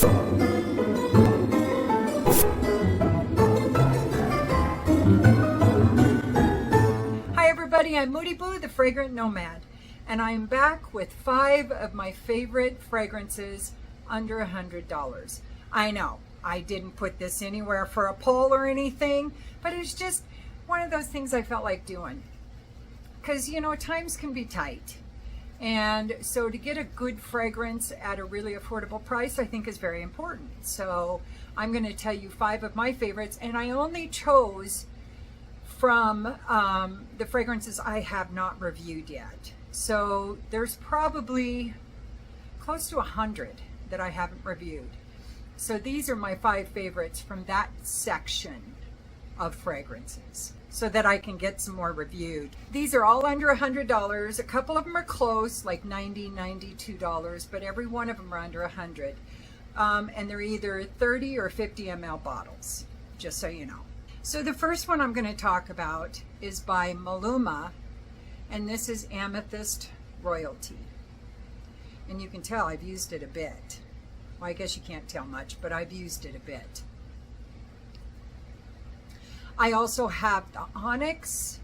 Hi everybody, I'm Moody Boo, the Fragrant Nomad, and I'm back with 5 of my favorite fragrances under $100. I know, I didn't put this anywhere for a poll or anything, but it's just one of those things I felt like doing. Because, you know, times can be tight. And so to get a good fragrance at a really affordable price, I think is very important. So I'm going to tell you 5 of my favorites, and I only chose from the fragrances I have not reviewed yet. So there's probably close to 100 that I haven't reviewed. So these are my 5 favorites from that section of fragrances, so that I can get some more reviewed. These are all under $100. A couple of them are close, like $90, $92, but every one of them are under 100. And they're either 30 or 50 ml bottles, just so you know. So the first one I'm going to talk about is by Maluma, and this is Amethyst Royalty. And you can tell I've used it a bit. Well, I guess you can't tell much, but I've used it a bit. I also have the Onyx,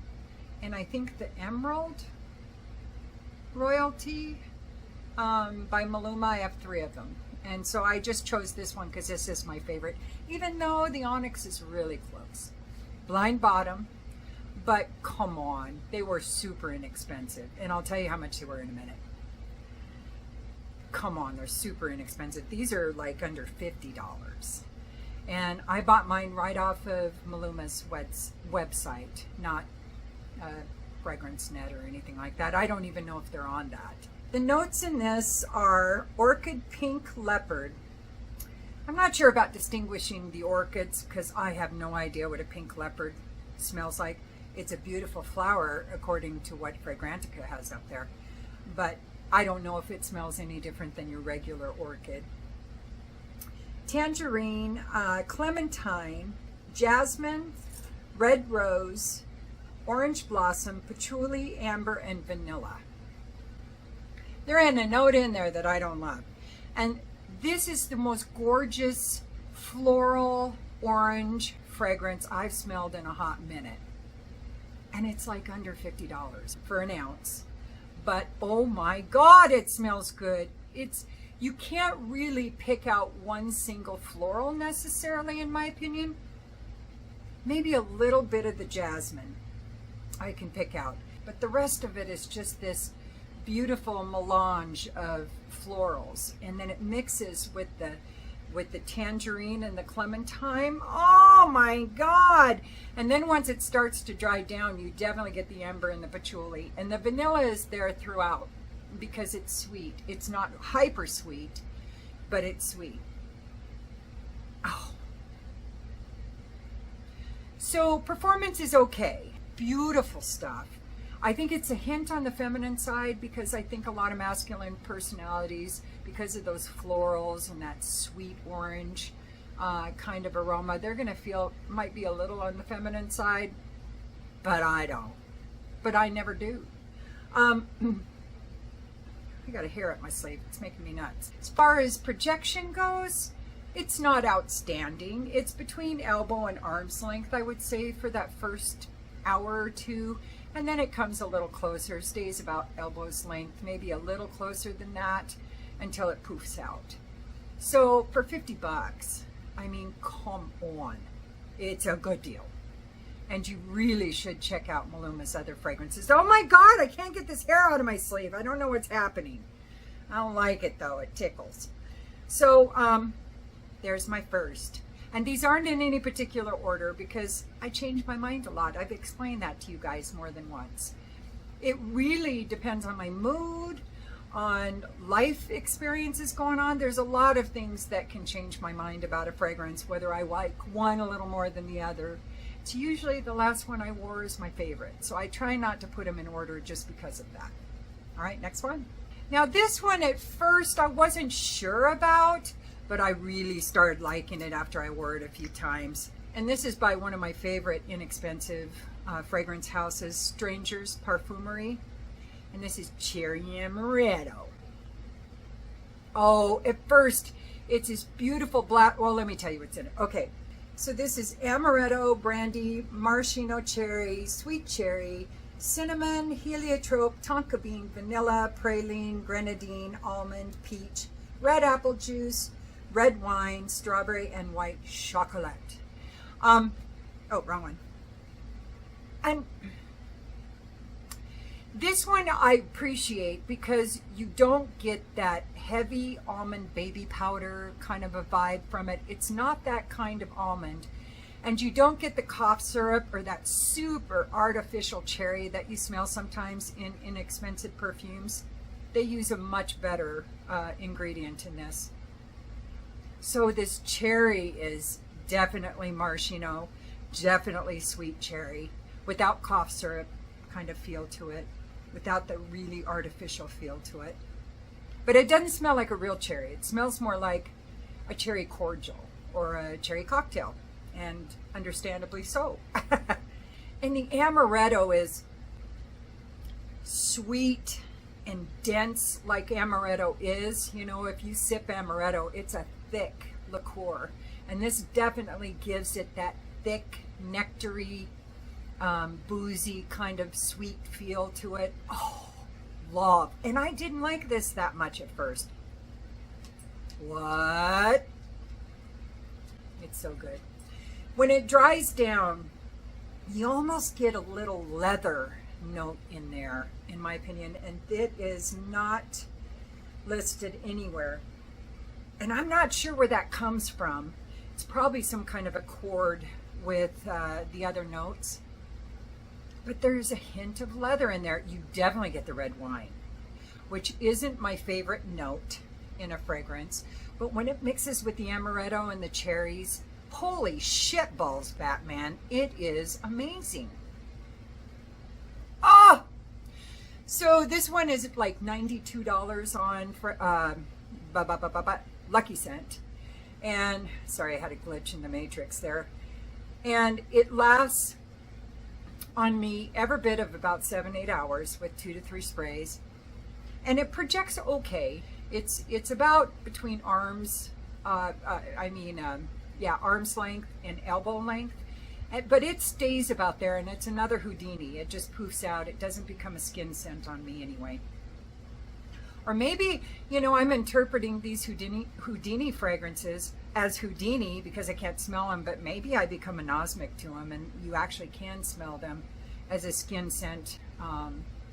and I think the Emerald Royalty by Maluma. I have 3 of them. And so I just chose this one because this is my favorite, even though the Onyx is really close. Blind bottom, but come on, they were super inexpensive. And I'll tell you how much they were in a minute. Come on, they're super inexpensive. These are like under $50. And I bought mine right off of Maluma's website, not Fragrance Net or anything like that. I don't even know if they're on that. The notes in this are Orchid Pink Leopard. I'm not sure about distinguishing the orchids because I have no idea what a pink leopard smells like. It's a beautiful flower according to what Fragrantica has up there, but I don't know if it smells any different than your regular orchid. Tangerine, clementine, jasmine, red rose, orange blossom, patchouli, amber, and vanilla. There ain't a note in there that I don't love. And this is the most gorgeous floral orange fragrance I've smelled in a hot minute. And it's like under $50 for an ounce. But oh my God, it smells good. You can't really pick out one single floral necessarily, in my opinion. Maybe a little bit of the jasmine I can pick out, but the rest of it is just this beautiful melange of florals, and then it mixes with the tangerine and the clementine. Oh my God! And then once it starts to dry down, you definitely get the amber and the patchouli, and the vanilla is there throughout, because it's sweet. It's not hyper sweet, but it's sweet. Oh. So performance is okay. Beautiful stuff. I think it's a hint on the feminine side because I think a lot of masculine personalities, because of those florals and that sweet orange kind of aroma, they're going to feel might be a little on the feminine side, but I don't. But I never do. I got a hair up my sleeve. It's making me nuts. As far as projection goes, it's not outstanding. It's between elbow and arm's length, I would say, for that first hour or two. And then it comes a little closer, stays about elbow's length, maybe a little closer than that until it poofs out. So for $50, I mean, come on. It's a good deal. And you really should check out Maluma's other fragrances. Oh my God, I can't get this hair out of my sleeve. I don't know what's happening. I don't like it though, it tickles. So there's my first. And these aren't in any particular order because I change my mind a lot. I've explained that to you guys more than once. It really depends on my mood, on life experiences going on. There's a lot of things that can change my mind about a fragrance, whether I like one a little more than the other. It's usually the last one I wore is my favorite. So I try not to put them in order just because of that. All right, next one. Now this one at first I wasn't sure about, but I really started liking it after I wore it a few times. And this is by one of my favorite inexpensive fragrance houses, Strangers Parfumerie. And this is Cherry Amaretto. Oh, at first It's this beautiful black, well, let me tell you what's in it. Okay, so this is amaretto, brandy, maraschino cherry, sweet cherry, cinnamon, heliotrope, tonka bean, vanilla, praline, grenadine, almond, peach, red apple juice, red wine, strawberry, and white chocolate. Oh, wrong one. And this one I appreciate because you don't get that heavy almond baby powder kind of a vibe from it. It's not that kind of almond. And you don't get the cough syrup or that super artificial cherry that you smell sometimes in inexpensive perfumes. They use a much better ingredient in this. So this cherry is definitely maraschino, definitely sweet cherry, without cough syrup kind of feel to it, without the really artificial feel to it. But it doesn't smell like a real cherry. It smells more like a cherry cordial or a cherry cocktail, and understandably so. And the amaretto is sweet and dense like amaretto is. You know, if you sip amaretto, it's a thick liqueur. And this definitely gives it that thick, nectary, boozy kind of sweet feel to it. Oh, love. And I didn't like this that much at first. What? It's so good. When it dries down, you almost get a little leather note in there, in my opinion, and it is not listed anywhere. And I'm not sure where that comes from. It's probably some kind of accord with the other notes. But there's a hint of leather in there. You definitely get the red wine, which isn't my favorite note in a fragrance. But when it mixes with the amaretto and the cherries, holy shit balls, Batman. It is amazing. Oh! So this one is like $92 on for Lucky Scent. And sorry, I had a glitch in the matrix there. And it lasts on me every bit of about 7-8 hours with 2 to 3 sprays. And it projects okay. It's about between arms, arm's length and elbow length. But it stays about there, and it's another Houdini. It just poofs out. It doesn't become a skin scent on me anyway. Or maybe, you know, I'm interpreting these Houdini fragrances as Houdini because I can't smell them, but maybe I become anosmic to them and you actually can smell them as a skin scent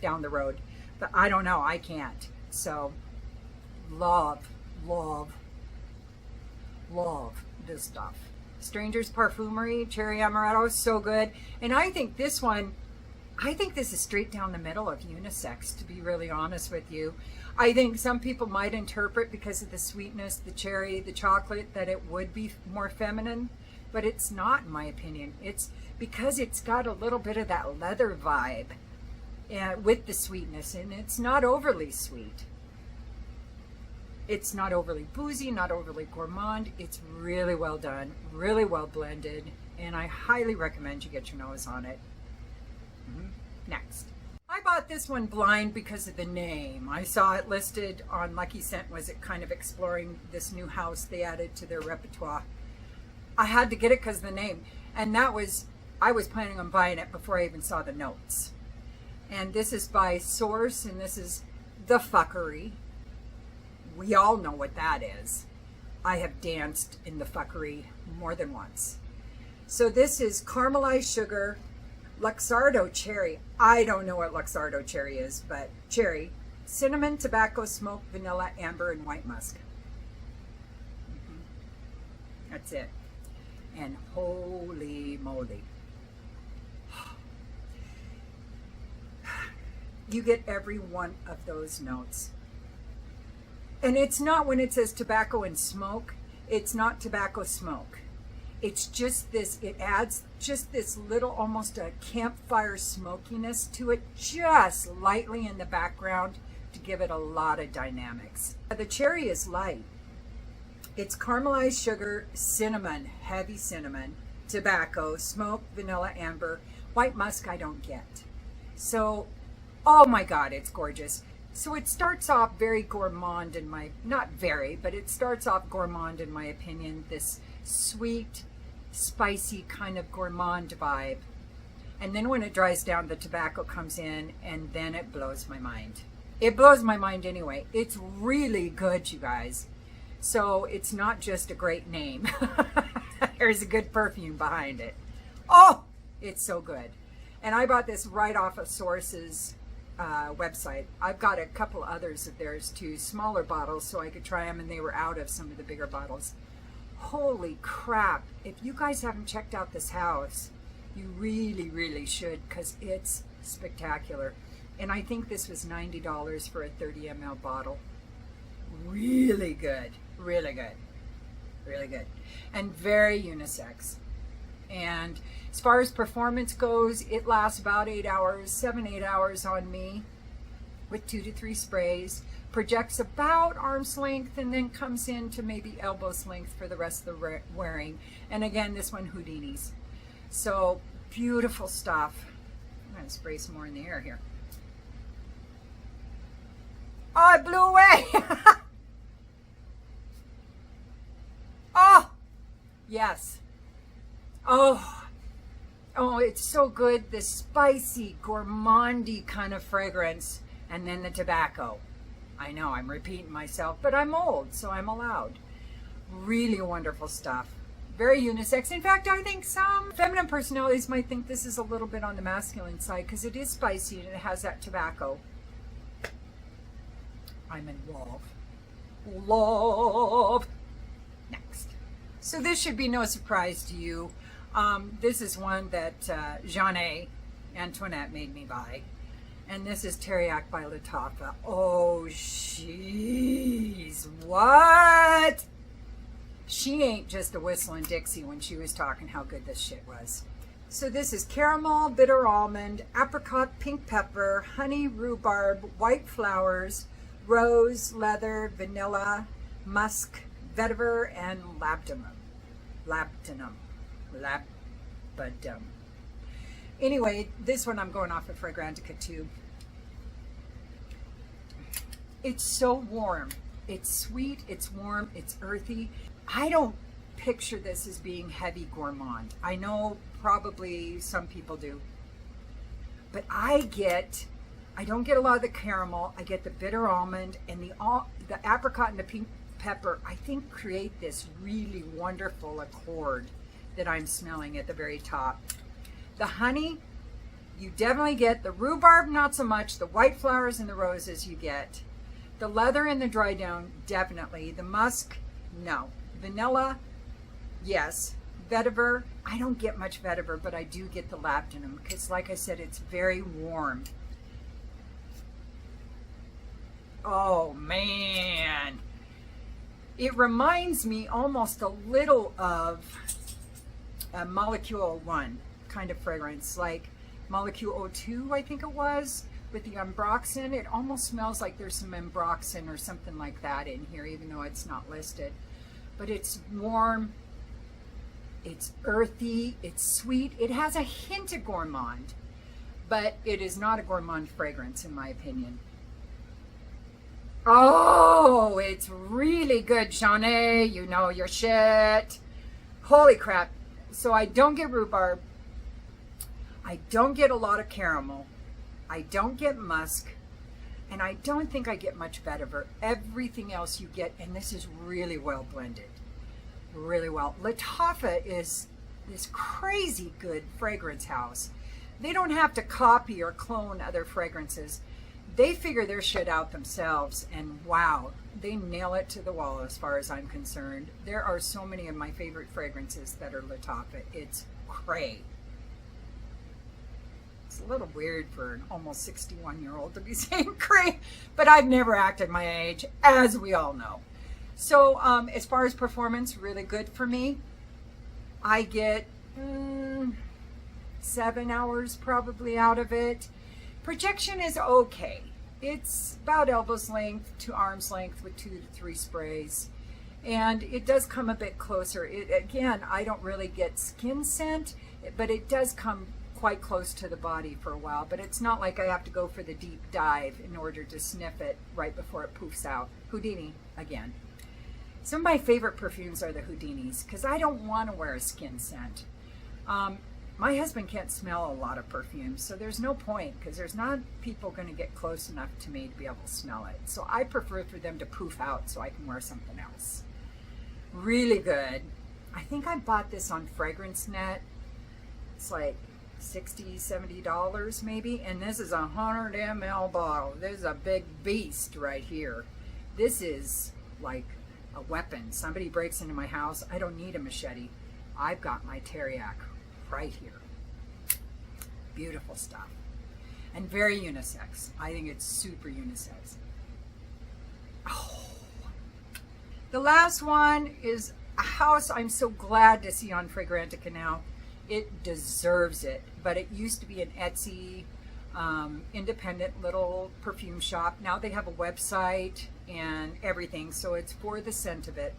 down the road. But I don't know, I can't. So love, love, love this stuff. Stranger's Parfumerie, Cherry Amaretto, so good. And I think this one, this is straight down the middle of unisex, to be really honest with you. I think some people might interpret because of the sweetness, the cherry, the chocolate, that it would be more feminine, but it's not, in my opinion. It's because it's got a little bit of that leather vibe with the sweetness, and it's not overly sweet. It's not overly boozy, not overly gourmand. It's really well done, really well blended, and I highly recommend you get your nose on it. Next. I bought this one blind because of the name. I saw it listed on Lucky Scent. Was it kind of exploring this new house they added to their repertoire? I had to get it because of the name. And I was planning on buying it before I even saw the notes. And this is by Source, and this is The Fuckery. We all know what that is. I have danced in The Fuckery more than once. So this is caramelized sugar, Luxardo cherry. I don't know what Luxardo cherry is, but cherry, cinnamon, tobacco, smoke, vanilla, amber, and white musk. That's it. And holy moly. You get every one of those notes. And it's not, when it says tobacco and smoke, it's not tobacco smoke. It's just this, it adds just this little, almost a campfire smokiness to it, just lightly in the background to give it a lot of dynamics. The cherry is light. It's caramelized sugar, cinnamon, heavy cinnamon, tobacco, smoke, vanilla, amber, white musk I don't get. So, oh my God, it's gorgeous. So it starts off very gourmand in my, not very, but it starts off gourmand in my opinion, this sweet, spicy kind of gourmand vibe. And then when it dries down, the tobacco comes in, and then it blows my mind. It blows my mind anyway. It's really good, you guys. So it's not just a great name. There's a good perfume behind it. Oh, it's so good. And I bought this right off of Source's website. I've got a couple others of theirs too, smaller bottles, so I could try them, and they were out of some of the bigger bottles. Holy crap. If you guys haven't checked out this house, you really, really should, because it's spectacular. And I think this was $90 for a 30 ml bottle. Really good. Really good. Really good. And very unisex. And as far as performance goes, it lasts about 8 hours, 7-8 hours on me with 2 to 3 sprays. Projects about arm's length and then comes into maybe elbow's length for the rest of the wearing. And again, this one Houdini's. So beautiful stuff. I'm going to spray some more in the air here. Oh, it blew away. Oh, yes. Oh, it's so good. This spicy, gourmandy kind of fragrance. And then the tobacco. I know I'm repeating myself, but I'm old, so I'm allowed. Really wonderful stuff. Very unisex. In fact, I think some feminine personalities might think this is a little bit on the masculine side because it is spicy and it has that tobacco. I'm in love. Love. Next. So this should be no surprise to you. This is one that Jeanne Antoinette made me buy. And this is Teriyaki by Lattafa. Oh, jeez. What? She ain't just a whistling Dixie when she was talking how good this shit was. So this is caramel, bitter almond, apricot, pink pepper, honey, rhubarb, white flowers, rose, leather, vanilla, musk, vetiver, and labdanum. Anyway, this one I'm going off of Fragrantica too. It's so warm. It's sweet, it's warm, it's earthy. I don't picture this as being heavy gourmand. I know probably some people do. But I don't get a lot of the caramel. I get the bitter almond, and the apricot and the pink pepper, I think, create this really wonderful accord that I'm smelling at the very top. The honey, you definitely get. The rhubarb, not so much. The white flowers and the roses you get. The leather and the dry down, definitely. The musk, no. Vanilla, yes. Vetiver, I don't get much vetiver, but I do get the labdanum because, like I said, it's very warm. Oh, man. It reminds me almost a little of a Molecule 1 kind of fragrance, like Molecule 02, I think it was, with the ambroxan. It almost smells like there's some ambroxan or something like that in here, even though it's not listed. But it's warm, it's earthy, it's sweet. It has a hint of gourmand, but it is not a gourmand fragrance in my opinion. Oh, it's really good, Jeanne. You know your shit. Holy crap. So I don't get rhubarb. I don't get a lot of caramel. I don't get musk. And I don't think I get much vetiver. Everything else you get, and this is really well blended. Really well. Lattafa is this crazy good fragrance house. They don't have to copy or clone other fragrances. They figure their shit out themselves, and wow, they nail it to the wall as far as I'm concerned. There are so many of my favorite fragrances that are Lattafa. It's cray. It's a little weird for an almost 61-year-old to be saying cray, but I've never acted my age, as we all know. So as far as performance, really good for me. I get 7 hours probably out of it. Projection is okay. It's about elbow's length to arm's length with 2 to 3 sprays. And it does come a bit closer. Again, I don't really get skin scent, but it does come quite close to the body for a while, but it's not like I have to go for the deep dive in order to sniff it right before it poofs out. Houdini again. Some of my favorite perfumes are the Houdinis because I don't want to wear a skin scent. My husband can't smell a lot of perfumes, so there's no point because there's not people going to get close enough to me to be able to smell it. So I prefer for them to poof out so I can wear something else. Really good. I think I bought this on FragranceNet. It's like $60, $70 maybe, and this is a 100 ml bottle. This is a big beast right here. This is like a weapon. Somebody breaks into my house, I don't need a machete. I've got my Teriac right here. Beautiful stuff. And very unisex. I think it's super unisex. Oh. The last one is a house I'm so glad to see on Fragrantica now. It deserves it, but it used to be an Etsy independent little perfume shop. Now they have a website and everything, so it's for the scent of it.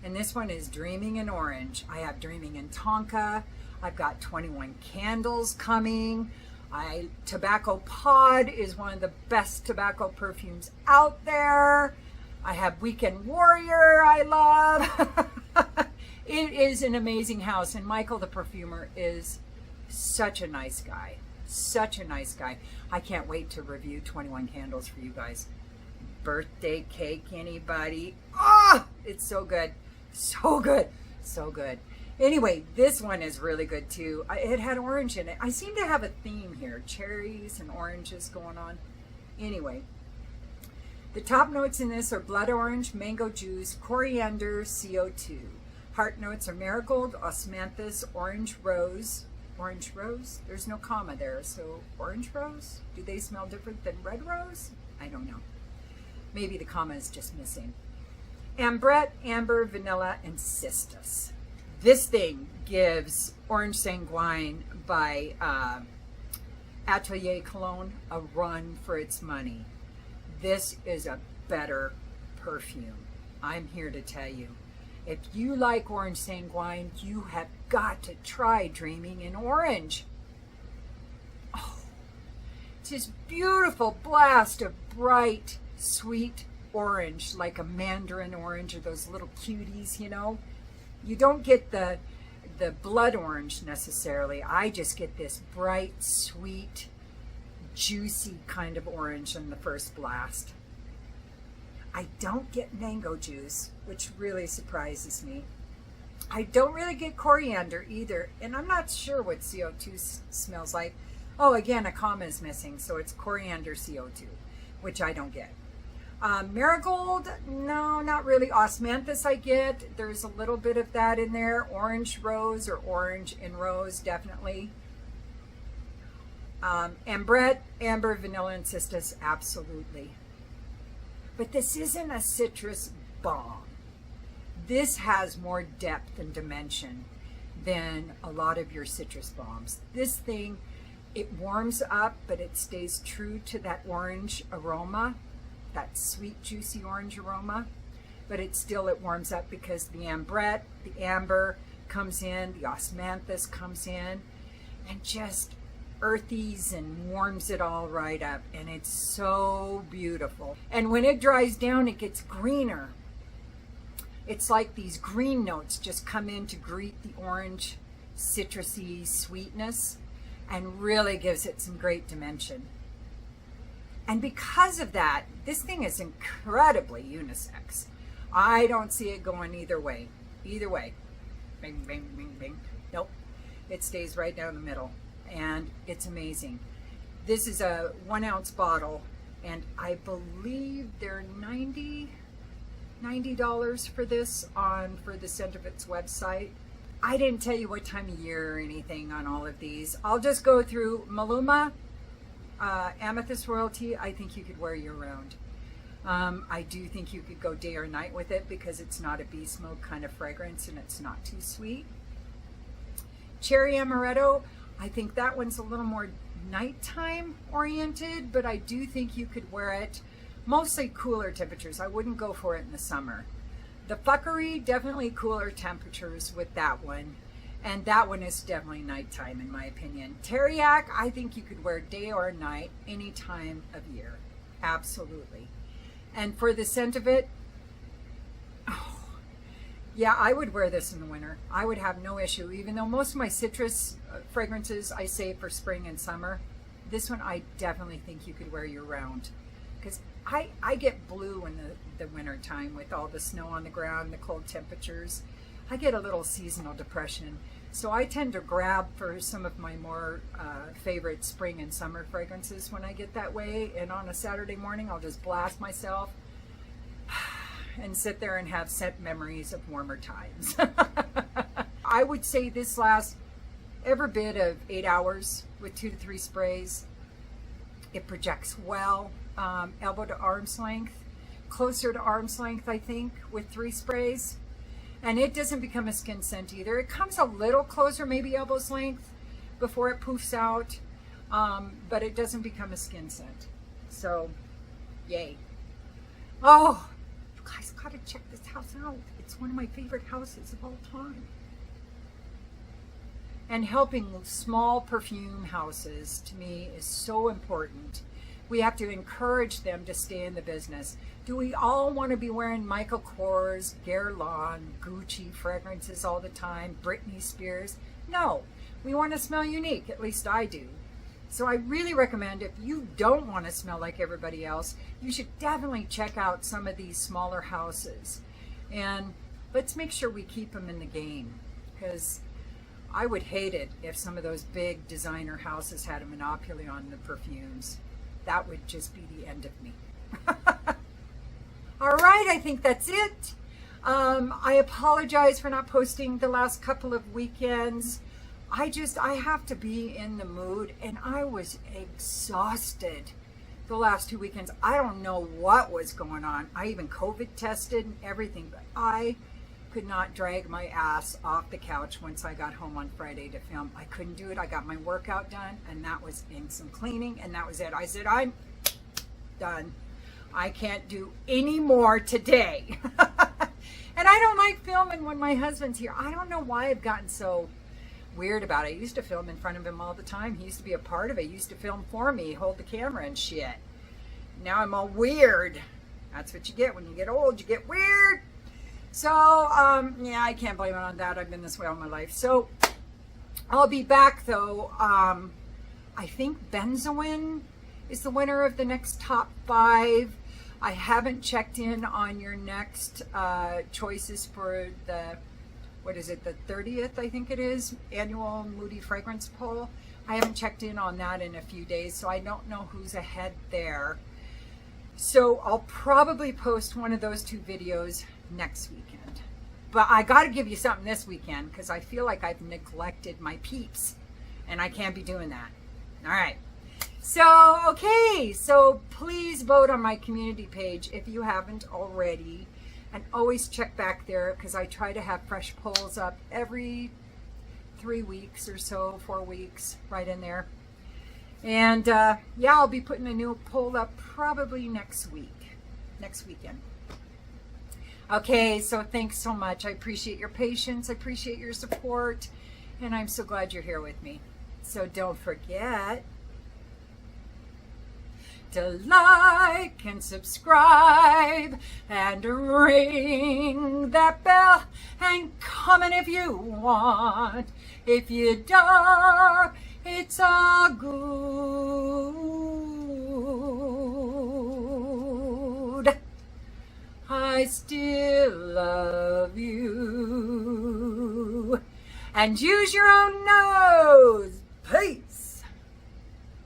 And this one is Dreaming in Orange. I have Dreaming in Tonka. I've got 21 Candles coming. Tobacco Pod is one of the best tobacco perfumes out there. I have Weekend Warrior I love. It is an amazing house, and Michael the perfumer is such a nice guy. Such a nice guy. I can't wait to review 21 Candles for you guys. Birthday cake, anybody? Ah, it's so good. So good. So good. Anyway, this one is really good too. It had orange in it. I seem to have a theme here. Cherries and oranges going on. Anyway, the top notes in this are blood orange, mango juice, coriander, CO2. Heart notes are marigold, osmanthus, orange rose. Orange rose? There's no comma there, so orange rose? Do they smell different than red rose? I don't know. Maybe the comma is just missing. Ambrette, amber, vanilla, and cistus. This thing gives Orange Sanguine by Atelier Cologne a run for its money. This is a better perfume. I'm here to tell you. If you like Orange Sanguine, you have got to try Dreaming in Orange. Oh, it's this beautiful blast of bright, sweet orange, like a mandarin orange or those little cuties, you know. You don't get the blood orange necessarily. I just get this bright, sweet, juicy kind of orange in the first blast. I don't get mango juice, which really surprises me. I don't really get coriander either, and I'm not sure what CO2 smells like. Oh, again, a comma is missing, so it's coriander CO2, which I don't get. Marigold, no, not really. Osmanthus I get. There's a little bit of that in there. Orange rose or orange in rose, definitely. Ambrette, amber, vanilla, and cistus, absolutely. But this isn't a citrus bomb. This has more depth and dimension than a lot of your citrus bombs. This thing, it warms up, but it stays true to that orange aroma, that sweet, juicy orange aroma. But it warms up because the ambrette, the amber comes in, the osmanthus comes in, and just earthies and warms it all right up, and it's so beautiful. And when it dries down, it gets greener. It's like these green notes just come in to greet the orange citrusy sweetness and really gives it some great dimension. And because of that, this thing is incredibly unisex. I don't see it going either way. Either way. Bing, bing, bing, bing. Nope. It stays right down the middle. And it's amazing. This is a 1 ounce bottle, and I believe they're $90 for this for the Scent of It's website. I didn't tell you what time of year or anything on all of these. I'll just go through Maluma, Amethyst Royalty. I think you could wear year round. I do think you could go day or night with it because it's not a bee smoke kind of fragrance and it's not too sweet. Cherry Amaretto, I think that one's a little more nighttime oriented, but I do think you could wear it mostly cooler temperatures. I wouldn't go for it in the summer. The Fuckery, definitely cooler temperatures with that one. And that one is definitely nighttime in my opinion. Teriyaki, I think you could wear day or night, any time of year. Absolutely. And for the scent of it, oh, yeah, I would wear this in the winter. I would have no issue, even though most of my citrus fragrances I save for spring and summer. This one I definitely think you could wear year round, because I get blue in the winter time with all the snow on the ground, the cold temperatures. I get a little seasonal depression. So I tend to grab for some of my more favorite spring and summer fragrances when I get that way. And on a Saturday morning, I'll just blast myself and sit there and have scent memories of warmer times. I would say this lasts every bit of 8 hours with 2 to 3 sprays. It projects well, elbow to arm's length, closer to arm's length, I think, with 3 sprays. And it doesn't become a skin scent either. It comes a little closer, maybe elbow's length, before it poofs out, but it doesn't become a skin scent. So, yay. Oh, you guys gotta check this house out. It's one of my favorite houses of all time. And helping small perfume houses, to me, is so important. We have to encourage them to stay in the business. Do we all want to be wearing Michael Kors, Guerlain, Gucci fragrances all the time, Britney Spears? No, we want to smell unique, at least I do. So I really recommend, if you don't want to smell like everybody else, you should definitely check out some of these smaller houses. And let's make sure we keep them in the game, because I would hate it if some of those big designer houses had a monopoly on the perfumes. That would just be the end of me. All right, I think that's it. I apologize for not posting the last couple of weekends. I have to be in the mood, and I was exhausted the last 2 weekends. I don't know what was going on. I even COVID tested and everything, but I could not drag my ass off the couch once I got home on Friday to film. I couldn't do it. I got my workout done, and that was in some cleaning, and that was it. I said, I'm done. I can't do any more today. And I don't like filming when my husband's here. I don't know why I've gotten so weird about it. I used to film in front of him all the time. He used to be a part of it. He used to film for me, hold the camera and shit. Now I'm all weird. That's what you get when you get old. You get weird. So, yeah, I can't blame it on that. I've been this way all my life. So, I'll be back, though. I think Benzoin is the winner of the next top 5. I haven't checked in on your next choices for the, what is it, the 30th, I think it is, annual Moody Fragrance Poll. I haven't checked in on that in a few days, so I don't know who's ahead there. So, I'll probably post one of those 2 videos next weekend. But I got to give you something this weekend, because I feel like I've neglected my peeps, and I can't be doing that. All right. So, okay. So please vote on my community page if you haven't already, and always check back there, because I try to have fresh polls up every 3 weeks or so, 4 weeks, right in there. And yeah, I'll be putting a new poll up probably next weekend. Okay, so thanks so much. I appreciate your patience. I appreciate your support. And I'm so glad you're here with me. So don't forget to like and subscribe and ring that bell and comment if you want. If you don't, it's all good. I still love you. And use your own nose.